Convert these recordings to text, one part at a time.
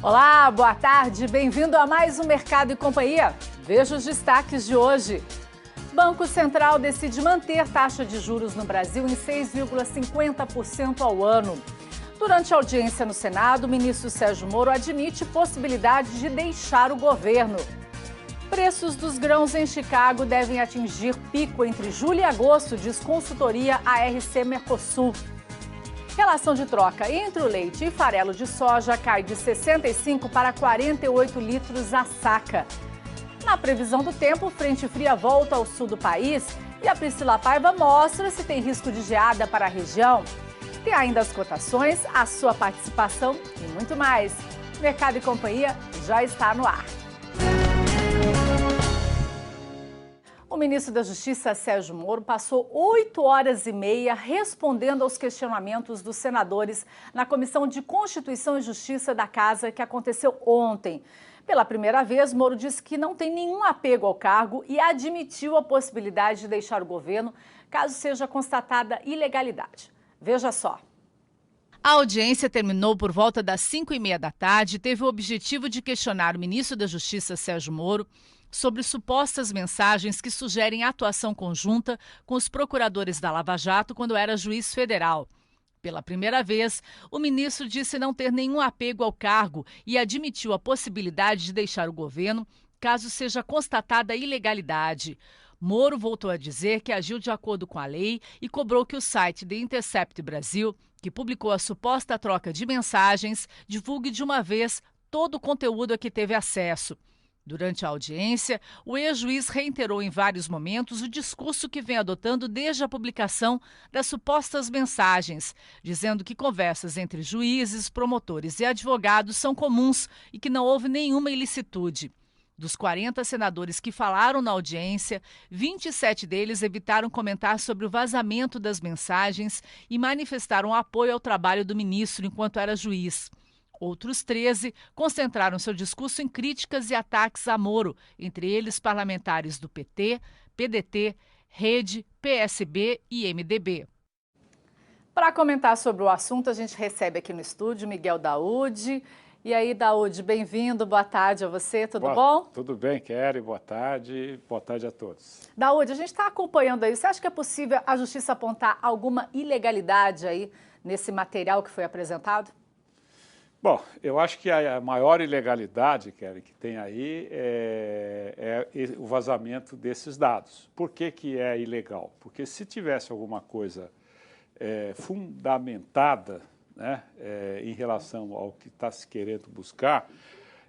Olá, boa tarde, bem-vindo a mais um Mercado e Companhia. Veja os destaques de hoje. Banco Central decide manter taxa de juros no Brasil em 6,50% ao ano. Durante a audiência no Senado, o ministro Sérgio Moro admite possibilidade de deixar o governo. Preços dos grãos em Chicago devem atingir pico entre julho e agosto, diz consultoria ARC Mercosul. Relação de troca entre o leite e farelo de soja cai de 65 para 48 litros a saca. Na previsão do tempo, frente fria volta ao sul do país e a Priscila Paiva mostra se tem risco de geada para a região. Tem ainda as cotações, a sua participação e muito mais. Mercado e Companhia já está no ar. O ministro da Justiça, Sérgio Moro, passou 8 horas e meia respondendo aos questionamentos dos senadores na Comissão de Constituição e Justiça da Casa, que aconteceu ontem. Pela primeira vez, Moro disse que não tem nenhum apego ao cargo e admitiu a possibilidade de deixar o governo caso seja constatada ilegalidade. Veja só. A audiência terminou por volta das 5h30 da tarde e teve o objetivo de questionar o ministro da Justiça, Sérgio Moro, sobre supostas mensagens que sugerem atuação conjunta com os procuradores da Lava Jato quando era juiz federal. Pela primeira vez, o ministro disse não ter nenhum apego ao cargo e admitiu a possibilidade de deixar o governo caso seja constatada a ilegalidade. Moro voltou a dizer que agiu de acordo com a lei e cobrou que o site The Intercept Brasil, que publicou a suposta troca de mensagens, divulgue de uma vez todo o conteúdo a que teve acesso. Durante a audiência, o ex-juiz reiterou em vários momentos o discurso que vem adotando desde a publicação das supostas mensagens, dizendo que conversas entre juízes, promotores e advogados são comuns e que não houve nenhuma ilicitude. Dos 40 senadores que falaram na audiência, 27 deles evitaram comentar sobre o vazamento das mensagens e manifestaram apoio ao trabalho do ministro enquanto era juiz. Outros 13 concentraram seu discurso em críticas e ataques a Moro, entre eles parlamentares do PT, PDT, Rede, PSB e MDB. Para comentar sobre o assunto, a gente recebe aqui no estúdio Miguel Daúde. E aí, Daúde, bem-vindo, boa tarde a você, tudo bom? Tudo bem, Kelly, boa tarde a todos. Daúde, a gente está acompanhando aí, você acha que é possível a Justiça apontar alguma ilegalidade aí nesse material que foi apresentado? Bom, eu acho que a maior ilegalidade, Kelly, que tem aí é o vazamento desses dados. Por que que é ilegal? Porque se tivesse alguma coisa fundamentada, né, em relação ao que está se querendo buscar,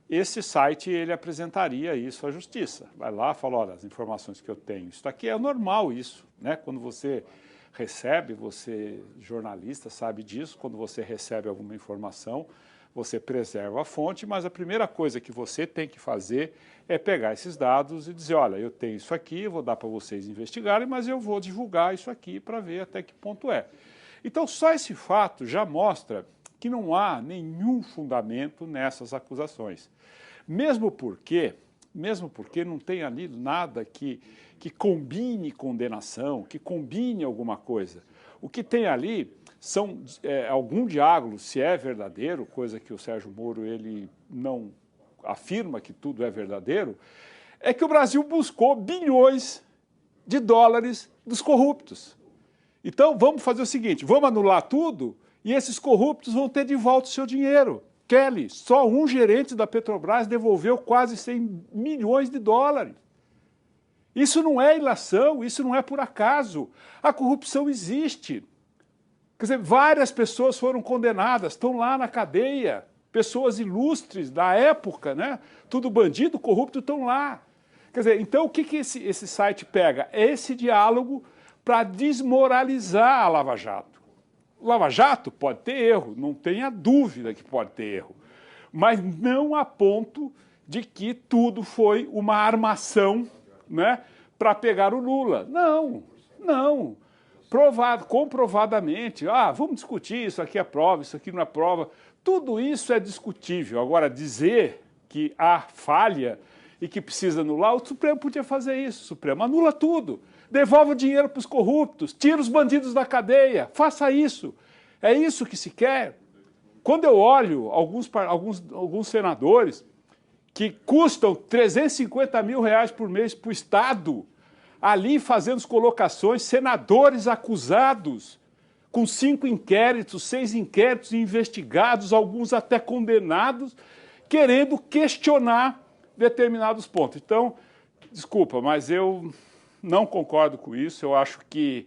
esse site ele apresentaria isso à Justiça. Vai lá, fala, olha, as informações que eu tenho, isso aqui é normal isso, né? Quando você recebe, você jornalista sabe disso, quando você recebe alguma informação, você preserva a fonte, mas a primeira coisa que você tem que fazer é pegar esses dados e dizer, olha, eu tenho isso aqui, eu vou dar para vocês investigarem, mas eu vou divulgar isso aqui para ver até que ponto é. Então, só esse fato já mostra que não há nenhum fundamento nessas acusações. Mesmo porque não tem ali nada que combine condenação, que combine alguma coisa. O que tem ali são algum diálogo, se é verdadeiro, coisa que o Sérgio Moro ele não afirma que tudo é verdadeiro, é que o Brasil buscou bilhões de dólares dos corruptos. Então, vamos fazer o seguinte, vamos anular tudo e esses corruptos vão ter de volta o seu dinheiro. Kelly, só um gerente da Petrobras devolveu quase 100 milhões de dólares. Isso não é ilação, isso não é por acaso. A corrupção existe. Quer dizer, várias pessoas foram condenadas, estão lá na cadeia, pessoas ilustres da época, né? Tudo bandido, corrupto, estão lá. Quer dizer, então o que esse site pega? É esse diálogo para desmoralizar a Lava Jato. Lava Jato pode ter erro, não tenha dúvida que pode ter erro, mas não a ponto de que tudo foi uma armação, né, para pegar o Lula. Não, não. Comprovadamente, vamos discutir, isso aqui é prova, isso aqui não é prova. Tudo isso é discutível. Agora, dizer que há falha e que precisa anular, o Supremo podia fazer isso. O Supremo anula tudo. Devolve o dinheiro para os corruptos, tira os bandidos da cadeia, faça isso. É isso que se quer. Quando eu olho alguns senadores que custam 350 mil reais por mês para o Estado, ali fazendo as colocações, senadores acusados, com 5 inquéritos, 6 inquéritos investigados, alguns até condenados, querendo questionar determinados pontos. Então, desculpa, mas eu não concordo com isso. Eu acho que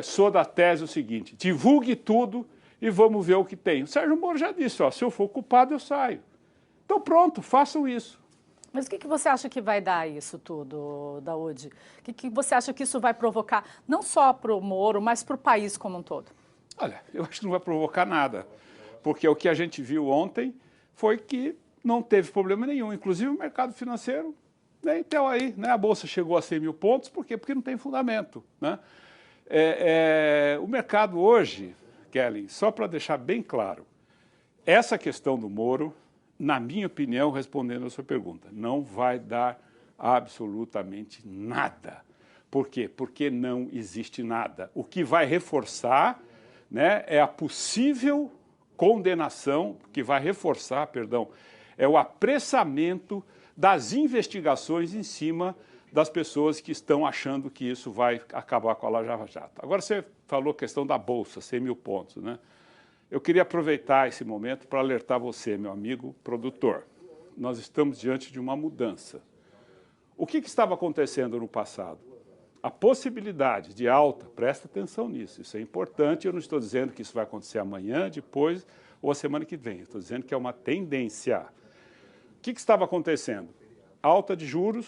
sou da tese o seguinte: divulgue tudo e vamos ver o que tem. O Sérgio Moro já disse, ó, se eu for culpado, eu saio. Então pronto, façam isso. Mas o que você acha que vai dar isso tudo, Daúde? O que você acha que isso vai provocar, não só para o Moro, mas para o país como um todo? Olha, eu acho que não vai provocar nada, porque o que a gente viu ontem foi que não teve problema nenhum. Inclusive o mercado financeiro, né, então aí, né, a Bolsa chegou a 100 mil pontos, por quê? Porque não tem fundamento, né? O mercado hoje, Kelly, só para deixar bem claro, essa questão do Moro, na minha opinião, respondendo a sua pergunta, não vai dar absolutamente nada. Por quê? Porque não existe nada. O que vai reforçar, né, é a possível condenação, que vai reforçar, perdão, é o apressamento das investigações em cima das pessoas que estão achando que isso vai acabar com a Lava Jato. Agora você falou a questão da Bolsa, 100 mil pontos, né? Eu queria aproveitar esse momento para alertar você, meu amigo produtor. Nós estamos diante de uma mudança. O que estava acontecendo no passado? A possibilidade de alta, presta atenção nisso, isso é importante, eu não estou dizendo que isso vai acontecer amanhã, depois ou a semana que vem, eu estou dizendo que é uma tendência. O que estava acontecendo? Alta de juros,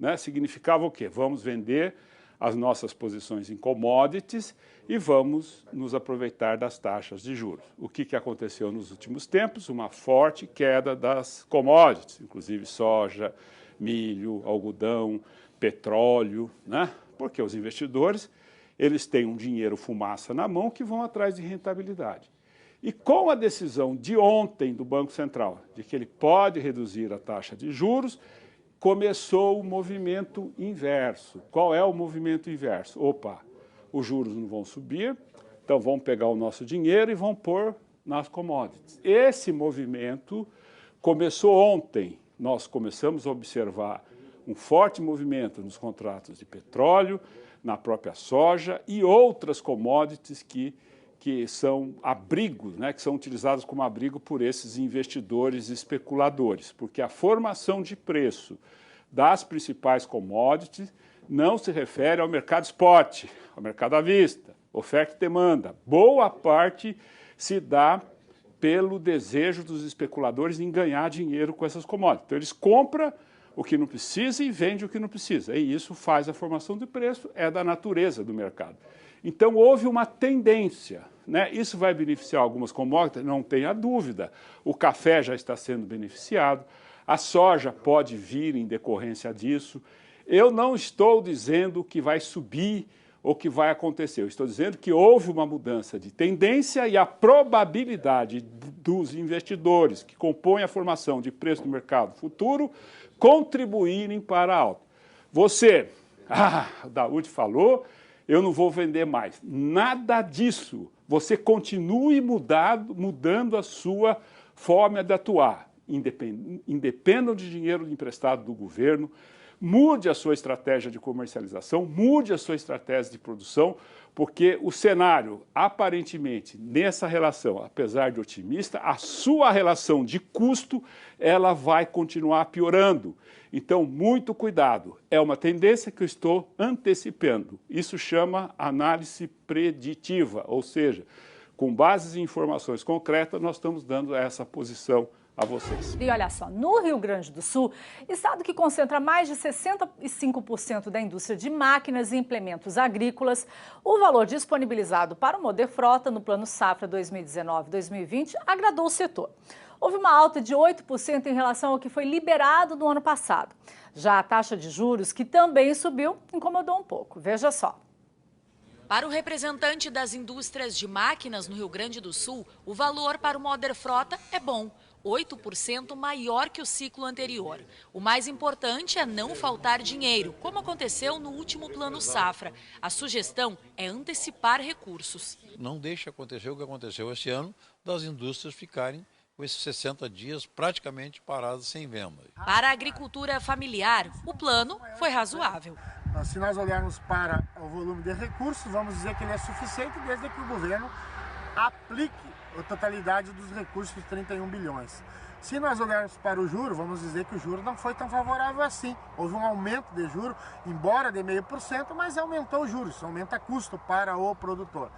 né, significava o quê? Vamos vender as nossas posições em commodities e vamos nos aproveitar das taxas de juros. O que aconteceu nos últimos tempos? Uma forte queda das commodities, inclusive soja, milho, algodão, petróleo, né? Porque os investidores, eles têm um dinheiro fumaça na mão que vão atrás de rentabilidade. E com a decisão de ontem do Banco Central, de que ele pode reduzir a taxa de juros, começou o movimento inverso. Qual é o movimento inverso? Opa, os juros não vão subir, então vamos pegar o nosso dinheiro e vão pôr nas commodities. Esse movimento começou ontem. Nós começamos a observar um forte movimento nos contratos de petróleo, na própria soja e outras commodities que são abrigos, né, que são utilizados como abrigo por esses investidores especuladores, porque a formação de preço das principais commodities não se refere ao mercado spot, ao mercado à vista, oferta e demanda. Boa parte se dá pelo desejo dos especuladores em ganhar dinheiro com essas commodities. Então, eles compram o que não precisa e vendem o que não precisa. E isso faz a formação de preço, é da natureza do mercado. Então, houve uma tendência, né? Isso vai beneficiar algumas commodities, não tenha dúvida. O café já está sendo beneficiado, a soja pode vir em decorrência disso. Eu não estou dizendo que vai subir ou que vai acontecer. Eu estou dizendo que houve uma mudança de tendência e a probabilidade dos investidores que compõem a formação de preço do mercado futuro contribuírem para a alta. Você, o Daúde falou, eu não vou vender mais. Nada disso. Você continue mudando a sua forma de atuar. Independam de dinheiro emprestado do governo, mude a sua estratégia de comercialização, mude a sua estratégia de produção, porque o cenário, aparentemente, nessa relação, apesar de otimista, a sua relação de custo, ela vai continuar piorando. Então, muito cuidado. É uma tendência que eu estou antecipando. Isso chama análise preditiva, ou seja, com bases em informações concretas, nós estamos dando essa posição a vocês. E olha só, no Rio Grande do Sul, estado que concentra mais de 65% da indústria de máquinas e implementos agrícolas, o valor disponibilizado para o Moder Frota no Plano Safra 2019-2020 agradou o setor. Houve uma alta de 8% em relação ao que foi liberado no ano passado. Já a taxa de juros, que também subiu, incomodou um pouco. Veja só. Para o representante das indústrias de máquinas no Rio Grande do Sul, o valor para o Moder Frota é bom. 8% maior que o ciclo anterior. O mais importante é não faltar dinheiro, como aconteceu no último Plano Safra. A sugestão é antecipar recursos. Não deixe acontecer o que aconteceu esse ano, das indústrias ficarem com esses 60 dias praticamente paradas sem venda. Para a agricultura familiar, o plano foi razoável. Se nós olharmos para o volume de recursos, vamos dizer que ele é suficiente desde que o governo aplique a totalidade dos recursos, 31 bilhões. Se nós olharmos para o juro, vamos dizer que o juro não foi tão favorável assim. Houve um aumento de juro, embora de 0,5%, mas aumentou o juros, isso aumenta custo para o produtor.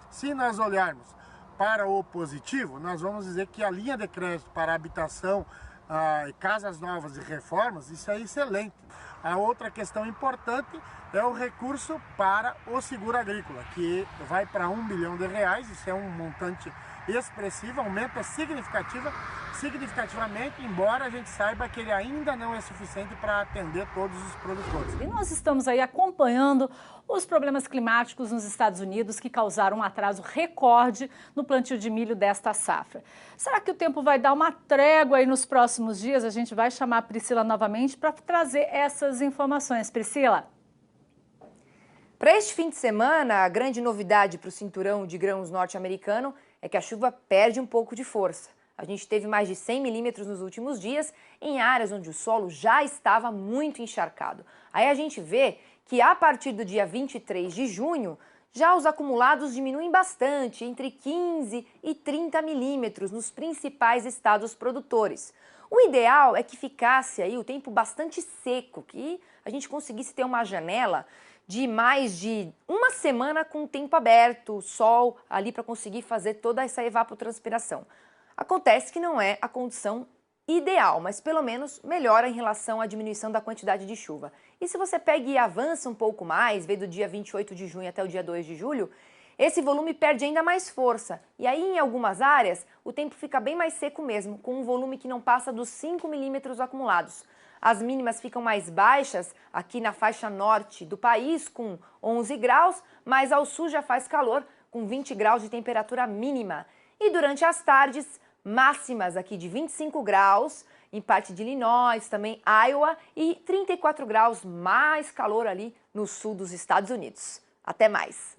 Se nós olharmos para o positivo, nós vamos dizer que a linha de crédito para habitação, casas novas e reformas, isso é excelente. A outra questão importante é o recurso para o seguro agrícola, que vai para R$1 bilhão, isso é um montante expressivo, aumenta significativamente, embora a gente saiba que ele ainda não é suficiente para atender todos os produtores. E nós estamos aí acompanhando os problemas climáticos nos Estados Unidos que causaram um atraso recorde no plantio de milho desta safra. Será que o tempo vai dar uma trégua aí nos próximos dias? A gente vai chamar a Priscila novamente para trazer essas informações. Priscila? Para este fim de semana, a grande novidade para o cinturão de grãos norte-americano é que a chuva perde um pouco de força. A gente teve mais de 100 milímetros nos últimos dias em áreas onde o solo já estava muito encharcado. Aí a gente vê que a partir do dia 23 de junho, já os acumulados diminuem bastante, entre 15 e 30 milímetros nos principais estados produtores. O ideal é que ficasse aí o tempo bastante seco, que a gente conseguisse ter uma janela de mais de uma semana com o tempo aberto, sol ali para conseguir fazer toda essa evapotranspiração. Acontece que não é a condição ideal, mas pelo menos melhora em relação à diminuição da quantidade de chuva. E se você pega e avança um pouco mais, vê do dia 28 de junho até o dia 2 de julho, esse volume perde ainda mais força. E aí, em algumas áreas, o tempo fica bem mais seco mesmo, com um volume que não passa dos 5 milímetros acumulados. As mínimas ficam mais baixas aqui na faixa norte do país, com 11 graus, mas ao sul já faz calor, com 20 graus de temperatura mínima. E durante as tardes, máximas aqui de 25 graus, em parte de Illinois, também Iowa, e 34 graus, mais calor ali no sul dos Estados Unidos. Até mais.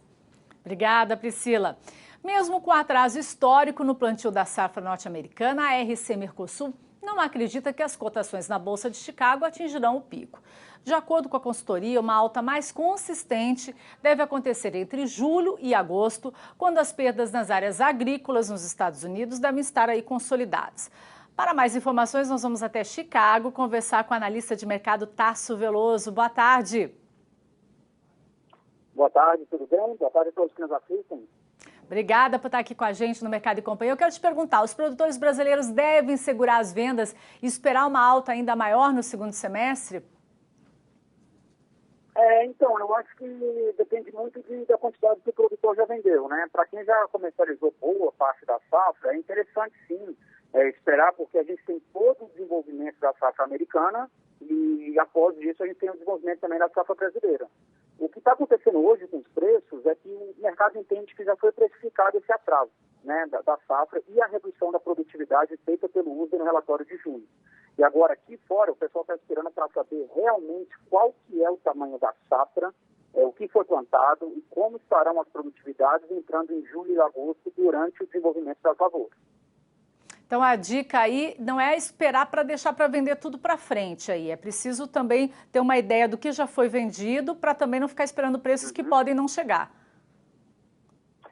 Obrigada, Priscila. Mesmo com atraso histórico no plantio da safra norte-americana, a RC Mercosul não acredita que as cotações na Bolsa de Chicago atingirão o pico. De acordo com a consultoria, uma alta mais consistente deve acontecer entre julho e agosto, quando as perdas nas áreas agrícolas nos Estados Unidos devem estar aí consolidadas. Para mais informações, nós vamos até Chicago conversar com o analista de mercado Tasso Veloso. Boa tarde. Boa tarde, tudo bem? Boa tarde a todos que nos assistem. Obrigada por estar aqui com a gente no Mercado e Companhia. Eu quero te perguntar, os produtores brasileiros devem segurar as vendas e esperar uma alta ainda maior no segundo semestre? Então, eu acho que depende muito da quantidade que o produtor já vendeu, né? Para quem já comercializou boa parte da safra, é interessante sim esperar, porque a gente tem todo o desenvolvimento da safra americana e após isso a gente tem o desenvolvimento também da safra brasileira. O que está acontecendo hoje com os preços é que o mercado entende que já foi precificado esse atraso, né, da safra e a redução da produtividade feita pelo USDA no relatório de junho. E agora aqui fora o pessoal está esperando para saber realmente qual que é o tamanho da safra, o que foi plantado e como estarão as produtividades entrando em julho e agosto durante o desenvolvimento das lavouras. Então a dica aí não é esperar para deixar para vender tudo para frente aí. É preciso também ter uma ideia do que já foi vendido para também não ficar esperando preços que podem não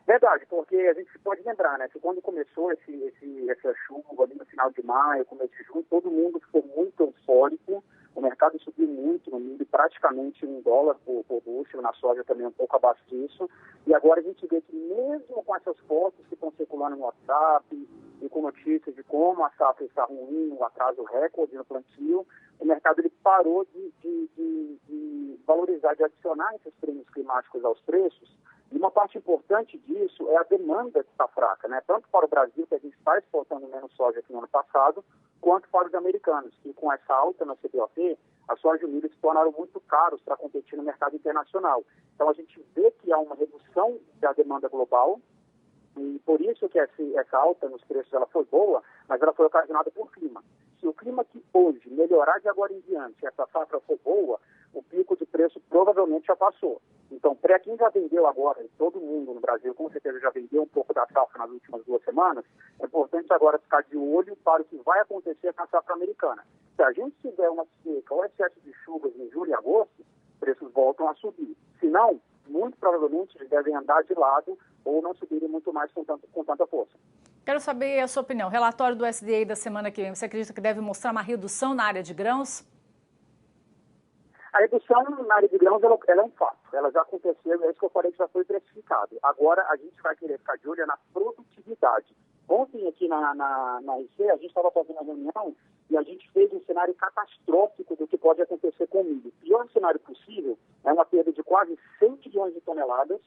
Verdade, porque a gente pode lembrar, né, que quando começou essa chuva ali no final de maio, começo de junho, todo mundo ficou muito eufórico, o mercado subiu muito no milho, praticamente $1 por bushel, na soja também um pouco abaixo disso, e agora a gente vê que mesmo com essas fotos que estão circulando no WhatsApp e com notícias de como a safra está ruim, um atraso recorde no plantio, o mercado ele parou de valorizar, de adicionar esses prêmios climáticos aos preços. E uma parte importante disso é a demanda que está fraca, né? Tanto para o Brasil, que a gente está exportando menos soja que no ano passado, quanto para os americanos, que com essa alta na CBOT, a soja e o milho se tornaram muito caros para competir no mercado internacional. Então a gente vê que há uma redução da demanda global, e por isso que essa alta nos preços ela foi boa, mas ela foi ocasionada por clima. Se o clima que hoje melhorar de agora em diante, essa safra for boa, o pico de preço provavelmente já passou. Então, para quem já vendeu agora, todo mundo no Brasil com certeza já vendeu um pouco da safra nas últimas 2 semanas, é importante agora ficar de olho para o que vai acontecer com a safra americana. Se a gente tiver uma seca ou excesso de chuvas em julho e agosto, os preços voltam a subir. Se não, muito provavelmente eles devem andar de lado ou não subirem muito mais com tanta força. Quero saber a sua opinião. O relatório do SDA da semana que vem, você acredita que deve mostrar uma redução na área de grãos? A redução na área de grãos ela é um fato. Ela já aconteceu, é isso que eu falei que já foi precificado. Agora a gente vai querer ficar de olho na produtividade. Ontem aqui na IC, a gente estava fazendo uma reunião e a gente fez um cenário catastrófico do que pode acontecer com o milho. O pior cenário possível é uma perda de quase 100 milhões de toneladas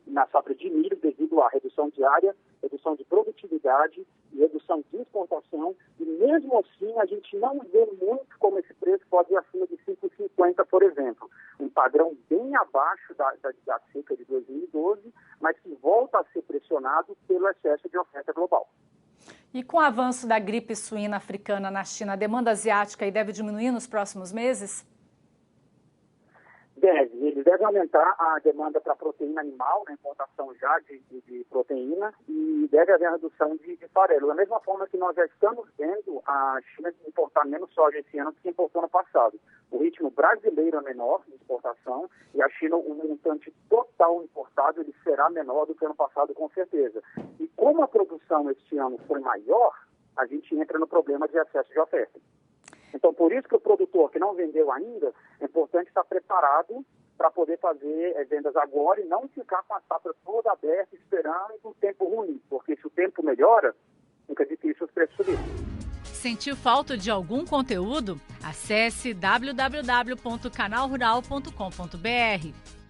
na safra de milho devido à redução de área, redução de produtividade e redução de exportação. E mesmo assim, a gente não vê muito como esse preço pode ir acima de 5,50, por exemplo. Um padrão bem abaixo da seca de 2012, mas que volta a ser pressionado pelo excesso de oferta global. E com o avanço da gripe suína africana na China, a demanda asiática aí deve diminuir nos próximos meses? Eles devem aumentar a demanda para proteína animal, na importação já de proteína, e deve haver a redução de farelo. Da mesma forma que nós já estamos vendo a China importar menos soja esse ano do que importou no passado. O ritmo brasileiro é menor de exportação e a China, o montante total importado, ele será menor do que ano passado, com certeza. E como a produção este ano foi maior, a gente entra no problema de excesso de oferta. Então, por isso que o produtor que não vendeu ainda, é importante estar preparado para poder fazer vendas agora e não ficar com a safra toda aberta esperando o tempo ruim, porque se o tempo melhora, fica difícil os preços subirem. Sentiu falta de algum conteúdo? Acesse www.canalrural.com.br.